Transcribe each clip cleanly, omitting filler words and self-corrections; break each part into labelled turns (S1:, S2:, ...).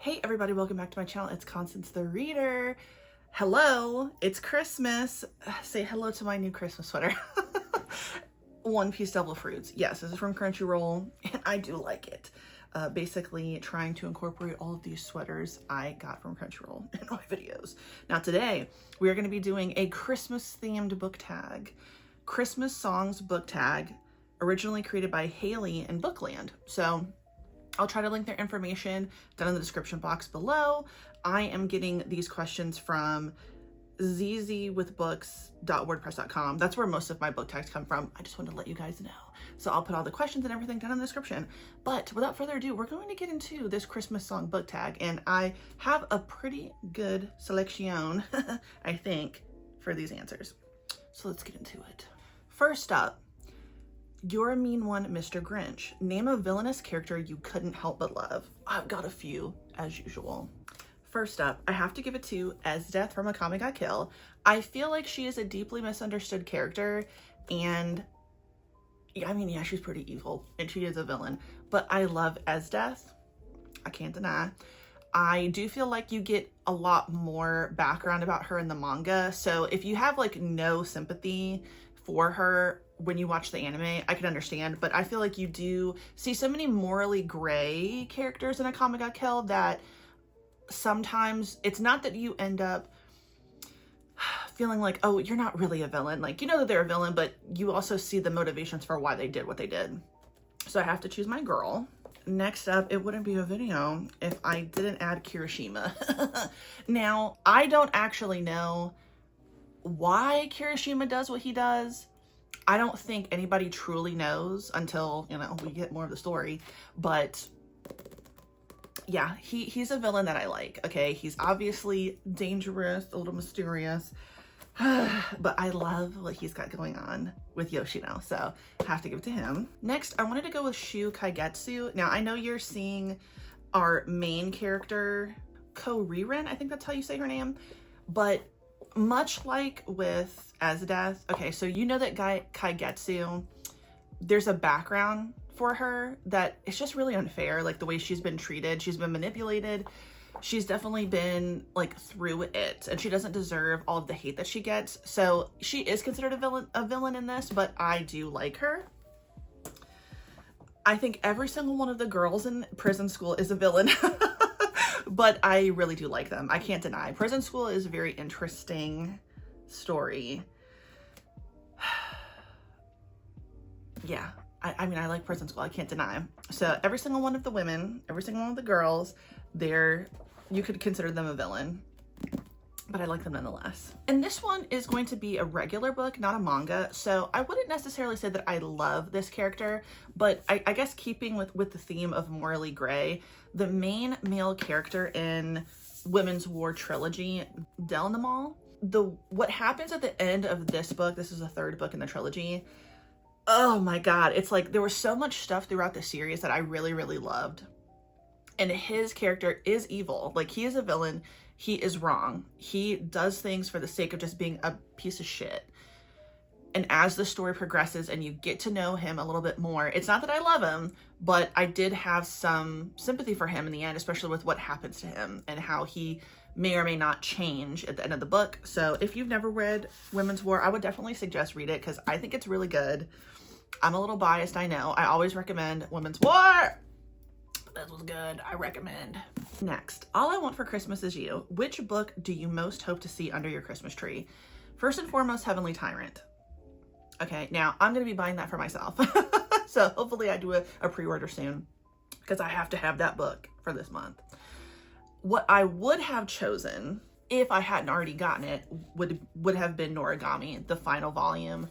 S1: Hey everybody, welcome back to my channel. It's Constance the Reader. Hello, it's Christmas. Say hello to my new Christmas sweater. One Piece Devil Fruits. Yes, this is from Crunchyroll and I do like it. Basically trying to incorporate all of these sweaters I got from Crunchyroll in my videos. Now today, we are going to be doing a Christmas themed book tag. Christmas songs book tag, originally created by Hailey and Bookland. So I'll try to link their information down in the description box below. I am getting these questions from zzwithbooks.wordpress.com. That's where most of my book tags come from. I just wanted to let you guys know. So I'll put all the questions and everything down in the description. But without further ado, we're going to get into this Christmas song book tag. And I have a pretty good selection, I think, for these answers. So let's get into it. First up, you're a mean one, Mr. Grinch. Name a villainous character you couldn't help but love. I've got a few, as usual. First up, I have to give it to Esdeath from Akame ga Kill. I feel like she is a deeply misunderstood character, and I mean, yeah, she's pretty evil, and she is a villain, but I love Esdeath. I can't deny. I do feel like you get a lot more background about her in the manga, so if you have like no sympathy for her when you watch the anime, I can understand, but I feel like you do see so many morally gray characters in Akame ga Kill that sometimes it's not that you end up feeling like, oh, you're not really a villain. Like, you know that they're a villain, but you also see the motivations for why they did what they did. So I have to choose my girl. Next up, it wouldn't be a video if I didn't add Kirishima. Now, I don't actually know why Kirishima does what he does. I don't think anybody truly knows until, you know, we get more of the story. But yeah, he's a villain that I like, okay? He's obviously dangerous, a little mysterious, but I love what he's got going on with Yoshino, so I have to give it to him. Next, I wanted to go with Shu Kaigetsu. Now, I know you're seeing our main character, Ko-Riren, I think that's how you say her name, but much like with Esdeath, okay, so you know that Kaigetsu, there's a background for her that it's just really unfair, like the way she's been treated. She's been manipulated. She's definitely been like through it, and she doesn't deserve all of the hate that she gets. So she is considered a villain in this, but I do like her. I think every single one of the girls in Prison School is a villain. But I really do like them. I can't deny. Prison School is a very interesting story. Yeah, I mean, I like Prison School. I can't deny. So every single one of the women, every single one of the girls, you could consider them a villain, but I like them nonetheless. And this one is going to be a regular book, not a manga. So I wouldn't necessarily say that I love this character, but I guess keeping with the theme of morally gray, the main male character in Women's War trilogy, Delnamal, what happens at the end of this book, this is the third book in the trilogy, oh my god, it's like there was so much stuff throughout the series that I really, really loved. And his character is evil. Like, he is a villain. He is wrong. He does things for the sake of just being a piece of shit. And as the story progresses and you get to know him a little bit more, it's not that I love him, but I did have some sympathy for him in the end, especially with what happens to him and how he may or may not change at the end of the book. So if you've never read Women's War, I would definitely suggest read it because I think it's really good. I'm a little biased, I know. I always recommend Women's War. This was good. I recommend. Next, All I Want for Christmas Is You. Which book do you most hope to see under your Christmas tree? First and foremost, Heavenly Tyrant. Okay, now I'm going to be buying that for myself. So hopefully I do a pre-order soon because I have to have that book for this month. What I would have chosen if I hadn't already gotten it would have been Noragami, the final volume.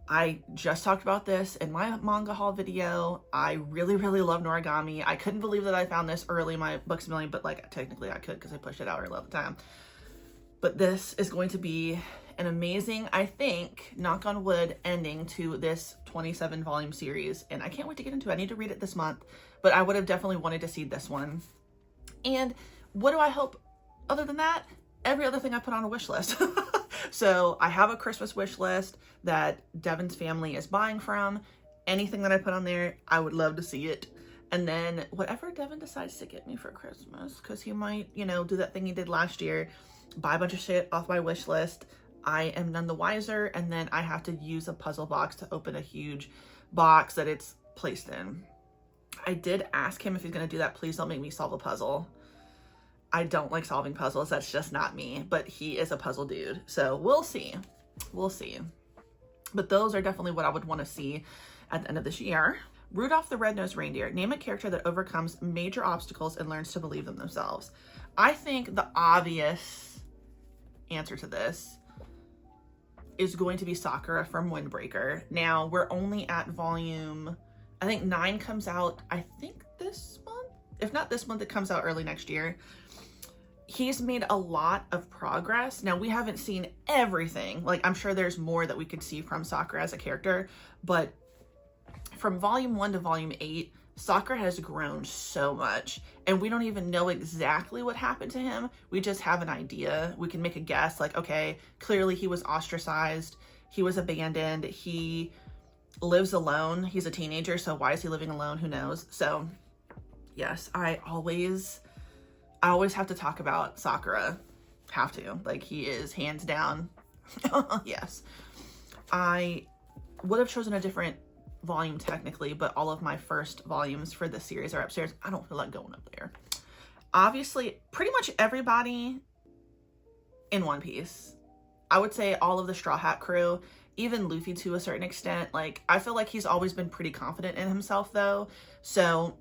S1: I just talked about this in my manga haul video. I really, really love Noragami. I couldn't believe that I found this early in my Books A Million, but like technically I could because I pushed it out early all the time. But this is going to be an amazing, I think, knock on wood, ending to this 27 volume series. And I can't wait to get into it. I need to read it this month, but I would have definitely wanted to see this one. And what do I hope other than that? Every other thing I put on a wish list. So I have a Christmas wish list that Devin's family is buying from. Anything that I put on there, I would love to see it. And then whatever Devin decides to get me for Christmas, because he might, you know, do that thing he did last year, buy a bunch of shit off my wish list. I am none the wiser, and then I have to use a puzzle box to open a huge box that it's placed in. I did ask him if he's going to do that. Please don't make me solve a puzzle. I don't like solving puzzles. That's just not me. But he is a puzzle dude. So we'll see. We'll see. But those are definitely what I would want to see at the end of this year. Rudolph the Red-Nosed Reindeer. Name a character that overcomes major obstacles and learns to believe in themselves. I think the obvious answer to this is going to be Sakura from Windbreaker. Now, we're only at volume, I think 9 comes out, I think this month? If not this month, it comes out early next year. He's made a lot of progress. Now, we haven't seen everything. Like, I'm sure there's more that we could see from Sakura as a character, but from volume 1 to volume 8, Sakura has grown so much, and we don't even know exactly what happened to him. We just have an idea. We can make a guess, like, okay, clearly he was ostracized, he was abandoned, he lives alone. He's a teenager, so why is he living alone? Who knows? So yes, I always have to talk about Sakura. Have to. Like, he is hands down. Yes. I would have chosen a different volume technically, but all of my first volumes for this series are upstairs. I don't feel like going up there. Obviously, pretty much everybody in One Piece. I would say all of the Straw Hat crew, even Luffy to a certain extent. Like, I feel like he's always been pretty confident in himself though. So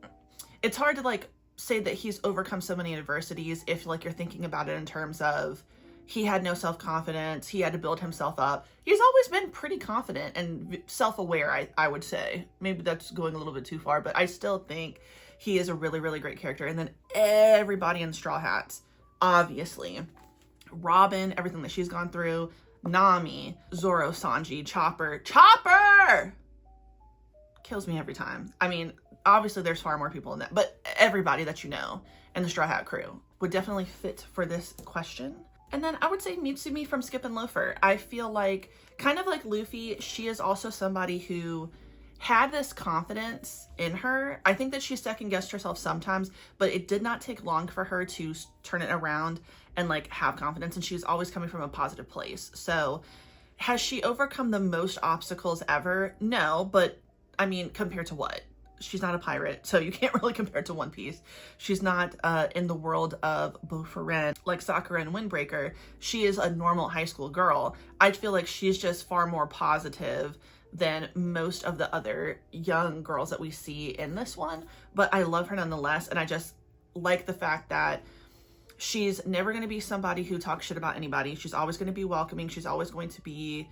S1: it's hard to like say that he's overcome so many adversities if like you're thinking about it in terms of he had no self-confidence, he had to build himself up. He's always been pretty confident and self-aware, I would say. Maybe that's going a little bit too far, but I still think he is a really, really great character. And then everybody in Straw Hats, obviously. Robin, everything that she's gone through. Nami, Zoro, Sanji, Chopper. Chopper! Kills me every time. I mean, obviously there's far more people in that, but everybody that you know in the Straw Hat crew would definitely fit for this question. And then I would say Mitsumi from Skip and Loafer. I feel like, kind of like Luffy, she is also somebody who had this confidence in her. I think that she second-guessed herself sometimes, but it did not take long for her to turn it around and like have confidence, and she's always coming from a positive place. So has she overcome the most obstacles ever? No, but I mean, compared to what? She's not a pirate, so you can't really compare it to One Piece. She's not in the world of Boferen like Sakura and Windbreaker. She is a normal high school girl. I feel like she's just far more positive than most of the other young girls that we see in this one. But I love her nonetheless, and I just like the fact that she's never going to be somebody who talks shit about anybody. She's always going to be welcoming. She's always going to be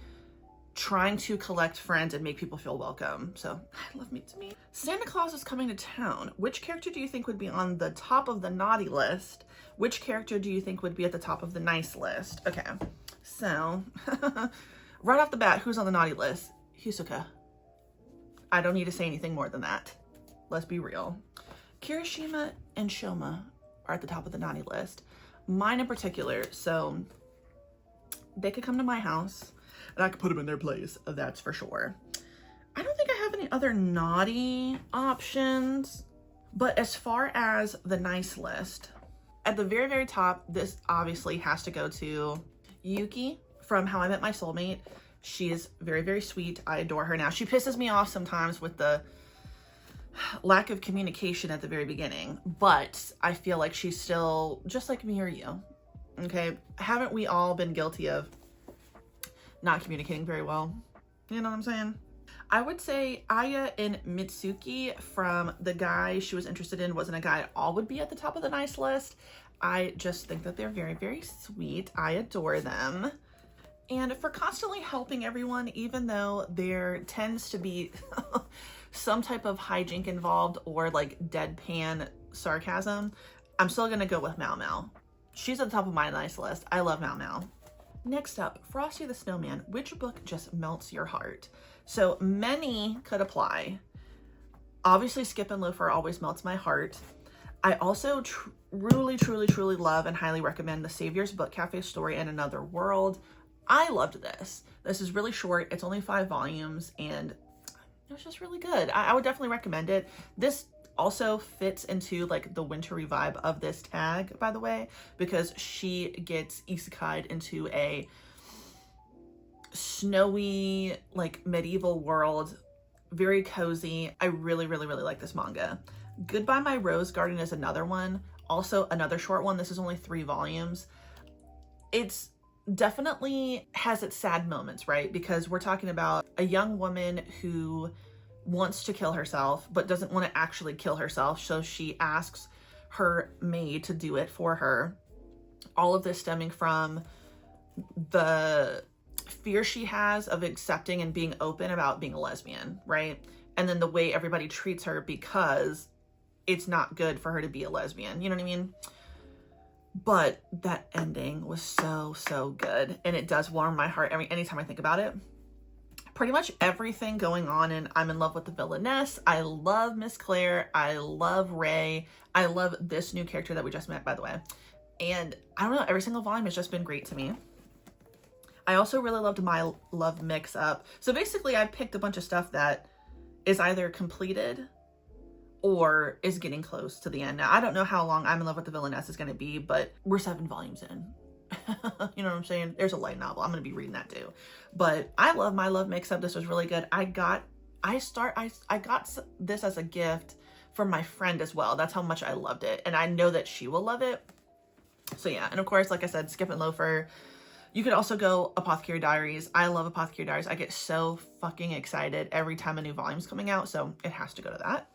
S1: trying to collect friends and make people feel welcome. So I love Mitsumi. Santa Claus is coming to town. Which character do you think would be on the top of the naughty list? Which character do you think would be at the top of the nice list? Okay, so right off the bat, who's on the naughty list? Hisoka. I don't need to say anything more than that. Let's be real. Kirishima and Shoma are at the top of the naughty list. Mine in particular, so they could come to my house and I could put them in their place, that's for sure. I don't think I have any other naughty options, but as far as the nice list, at the very, very top, this obviously has to go to Yuki from How I Met My Soulmate. She is very, very sweet. I adore her now. She pisses me off sometimes with the lack of communication at the very beginning, but I feel like she's still just like me or you, okay? Haven't we all been guilty of not communicating very well? You know what I'm saying? I would say Aya and Mitsuki from The Guy She Was Interested In Wasn't a Guy at All would be at the top of the nice list. I just think that they're very, very sweet. I adore them. And for constantly helping everyone, even though there tends to be some type of hijink involved or like deadpan sarcasm, I'm still gonna go with Mao Mao. She's at the top of my nice list. I love Mao Mao. Next up, Frosty the Snowman. Which book just melts your heart? So many could apply. Obviously, Skip and Loafer always melts my heart. I also truly, truly, truly love and highly recommend the Savior's Book Cafe story in Another World. I loved this. This is really short. It's only 5 volumes and it was just really good. I would definitely recommend it. This also fits into like the wintry vibe of this tag, by the way, because she gets isekai'd into a snowy, like medieval world, very cozy. I really, really, really like this manga. Goodbye My Rose Garden is another one, also another short one. This is only 3 volumes. It's definitely has its sad moments, right? Because we're talking about a young woman who wants to kill herself but doesn't want to actually kill herself, so she asks her maid to do it for her. All of this stemming from the fear she has of accepting and being open about being a lesbian, right? And then the way everybody treats her because it's not good for her to be a lesbian, you know what I mean? But that ending was so, so good, and it does warm my heart anytime I think about it. Pretty much everything going on, and I'm in love with the villainess. I love Miss Claire. I love Ray. I love this new character that we just met, by the way. And I don't know, every single volume has just been great to me. I also really loved My Love Mix-Up. So basically, I picked a bunch of stuff that is either completed or is getting close to the end. Now, I don't know how long I'm in love with the villainess is going to be, but we're 7 volumes in. You know what I'm saying? There's a light novel. I'm going to be reading that too. But I love My Love Mix-Up. This was really good. I got this as a gift from my friend as well. That's how much I loved it. And I know that she will love it. So yeah. And of course, like I said, Skip and Loafer. You could also go Apothecary Diaries. I love Apothecary Diaries. I get so fucking excited every time a new volume's coming out. So it has to go to that.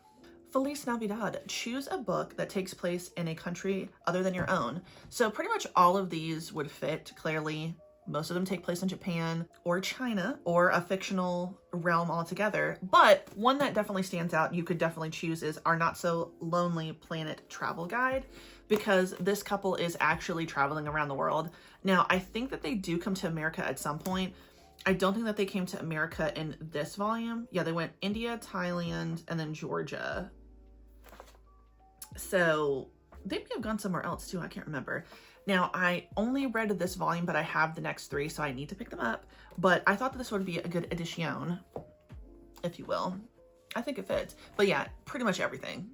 S1: Feliz Navidad. Choose a book that takes place in a country other than your own. So pretty much all of these would fit, clearly. Most of them take place in Japan or China or a fictional realm altogether. But one that definitely stands out, you could definitely choose, is Our Not So Lonely Planet Travel Guide, because this couple is actually traveling around the world. Now, I think that they do come to America at some point. I don't think that they came to America in this volume. Yeah, they went India, Thailand, and then Georgia. So they may have gone somewhere else too. I can't remember. Now, I only read this volume, but I have the next 3, so I need to pick them up. But I thought that this would be a good edition, if you will. I think it fits. But yeah, pretty much everything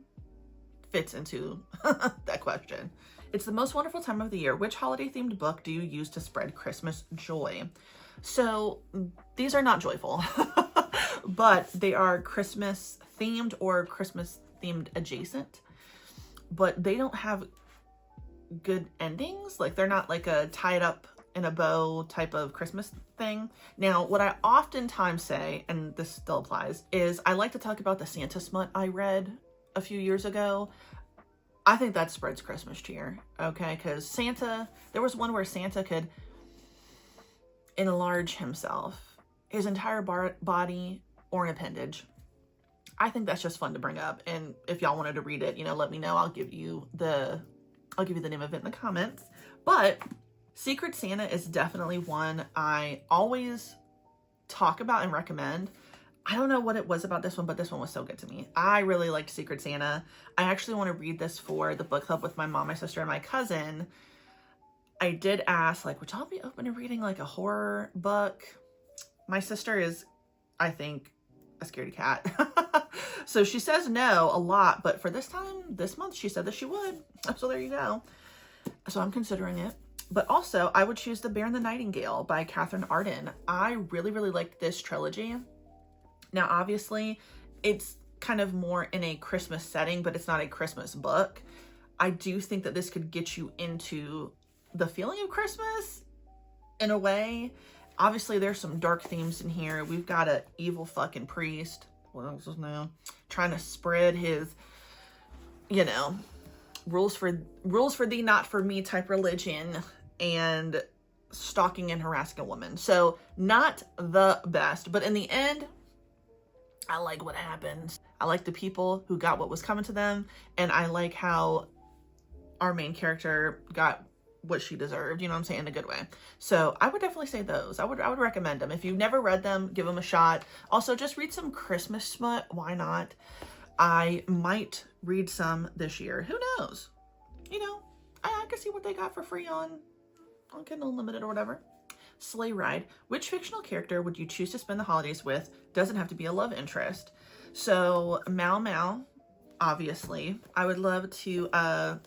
S1: fits into that question. It's the most wonderful time of the year. Which holiday-themed book do you use to spread Christmas joy? So these are not joyful, but they are Christmas-themed or Christmas-themed adjacent. But they don't have good endings. Like, they're not like a tied up in a bow type of Christmas thing. Now, what I oftentimes say, and this still applies, is I like to talk about the Santa smut I read a few years ago. I think that spreads Christmas cheer, okay? Because Santa, there was one where Santa could enlarge himself, his entire body or an appendage. I think that's just fun to bring up. And if y'all wanted to read it, you know, let me know. I'll give you the name of it in the comments. But Secret Santa is definitely one I always talk about and recommend. I don't know what it was about this one, but this one was so good to me. I really liked Secret Santa. I actually want to read this for the book club with my mom, my sister, and my cousin. I did ask, like, would y'all be open to reading like a horror book? My sister is, I think, a scaredy cat. So she says no a lot, but for this month, she said that she would. So there you go. So I'm considering it. But also, I would choose The Bear and the Nightingale by Catherine Arden. I really, really liked this trilogy. Now, obviously, it's kind of more in a Christmas setting, but it's not a Christmas book. I do think that this could get you into the feeling of Christmas in a way. Obviously, there's some dark themes in here. We've got an evil fucking priest. What else is new? Trying to spread his, you know, rules for thee, not for me type religion, and stalking and harassing a woman. So not the best, but in the end, I like what happened. I like the people who got what was coming to them, and I like how our main character got what she deserved, you know what I'm saying, in a good way. So I would definitely say those. I would recommend them. If you've never read them, give them a shot. Also, just read some Christmas smut. Why not? I might read some this year. Who knows? You know, I can see what they got for free on Kindle Unlimited or whatever. Sleigh Ride. Which fictional character would you choose to spend the holidays with? Doesn't have to be a love interest. So Mau Mau obviously. I would love to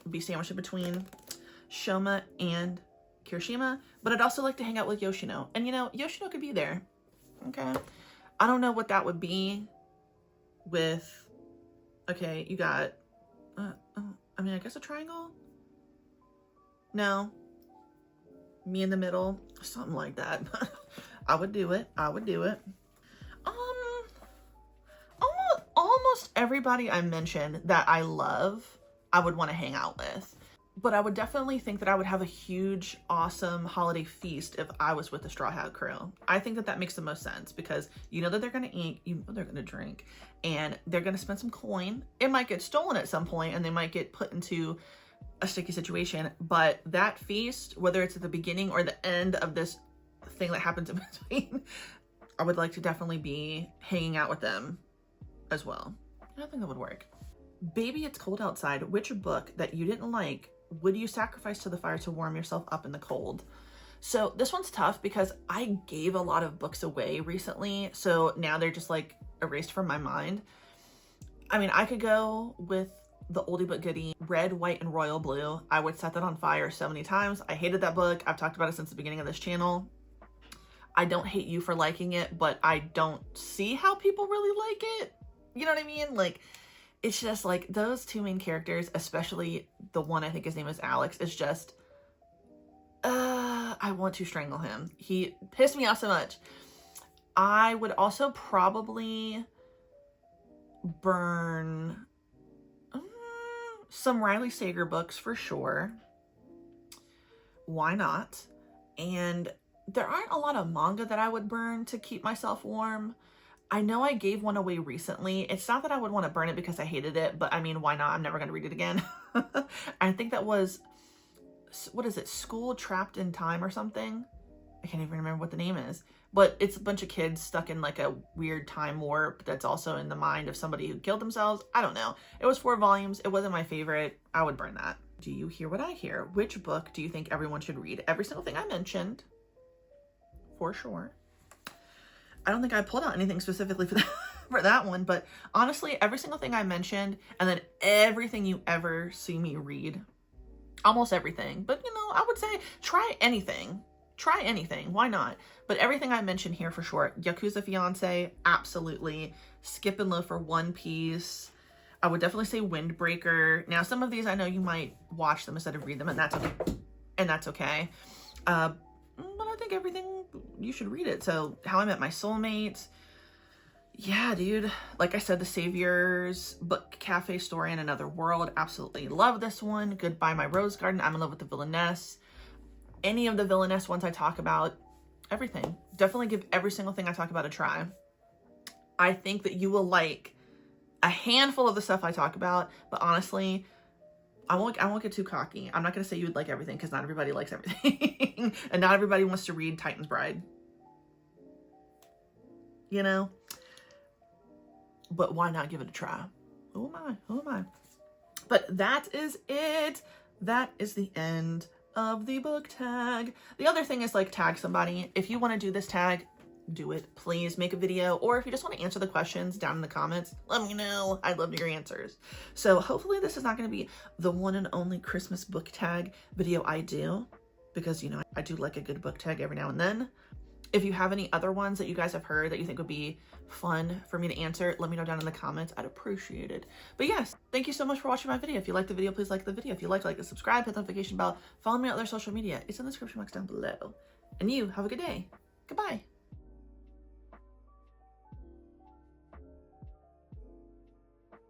S1: be sandwiched in between Shoma and Kirishima, but I'd also like to hang out with Yoshino. And you know, Yoshino could be there. Okay. I don't know what that would be with, okay, you got, I mean, I guess a triangle? No. Me in the middle? Something like that. I would do it. I would do it. Almost everybody I mentioned that I love, I would want to hang out with. But I would definitely think that I would have a huge, awesome holiday feast if I was with the Straw Hat crew. I think that that makes the most sense because you know that they're going to eat, you know they're going to drink, and they're going to spend some coin. It might get stolen at some point and they might get put into a sticky situation, but that feast, whether it's at the beginning or the end of this thing that happens in between, I would like to definitely be hanging out with them as well. I think that would work. Baby, It's Cold Outside. Which book that you didn't like would you sacrifice to the fire to warm yourself up in the cold? So this one's tough because I gave a lot of books away recently, so now they're just like erased from my mind. I mean, I could go with the oldie but goodie, Red, White, and Royal Blue. I would set that on fire so many times. I hated that book. I've talked about it since the beginning of this channel. I don't hate you for liking it, but I don't see how people really like it. You know what I mean? Like, it's just like those two main characters, especially the one, I think his name is Alex, is just, I want to strangle him. He pissed me off so much. I would also probably burn some Riley Sager books for sure. Why not? And there aren't a lot of manga that I would burn to keep myself warm. I know I gave one away recently. It's not that I would want to burn it because I hated it, but I mean, why not? I'm never going to read it again. I think that was, what is it? School Trapped in Time or something? I can't even remember what the name is, but it's a bunch of kids stuck in like a weird time warp that's also in the mind of somebody who killed themselves. I don't know. It was 4 volumes. It wasn't my favorite. I would burn that. Do you hear what I hear? Which book do you think everyone should read? Every single thing I mentioned, for sure. I don't think I pulled out anything specifically for that one, but honestly, every single thing I mentioned, and then everything you ever see me read, almost everything. But you know, I would say try anything. Try anything. Why not? But everything I mentioned here for sure. Yakuza Fiancé, absolutely. Skip and Loafer, One Piece. I would definitely say Windbreaker. Now, some of these I know you might watch them instead of read them, and that's okay. But I think everything, you should read it. So How I Met My Soulmate. Yeah, dude. Like I said, The Saviors, Book Cafe Story in Another World. Absolutely love this one. Goodbye My Rose Garden. I'm in Love with the Villainess. Any of the Villainess ones I talk about, everything. Definitely give every single thing I talk about a try. I think that you will like a handful of the stuff I talk about, but honestly, I won't get too cocky. I'm not going to say you would like everything because not everybody likes everything. And not everybody wants to read Titan's Bride. You know? But why not give it a try? Who am I? Who am I? But that is it. That is the end of the book tag. The other thing is like tag somebody. If you want to do this tag, do it. Please make a video, or if you just want to answer the questions down in the comments, let me know. I'd love your answers. So hopefully this is not going to be the one and only Christmas book tag video I do, because you know I do like a good book tag every now and then. If you have any other ones that you guys have heard that you think would be fun for me to answer, let me know down in the comments. I'd appreciate it. But yes, thank you so much for watching my video. If you liked the video, please like the video. If you like it, subscribe, hit the notification bell, follow me on other social media. It's in the description box down below. And you have a good day. Goodbye.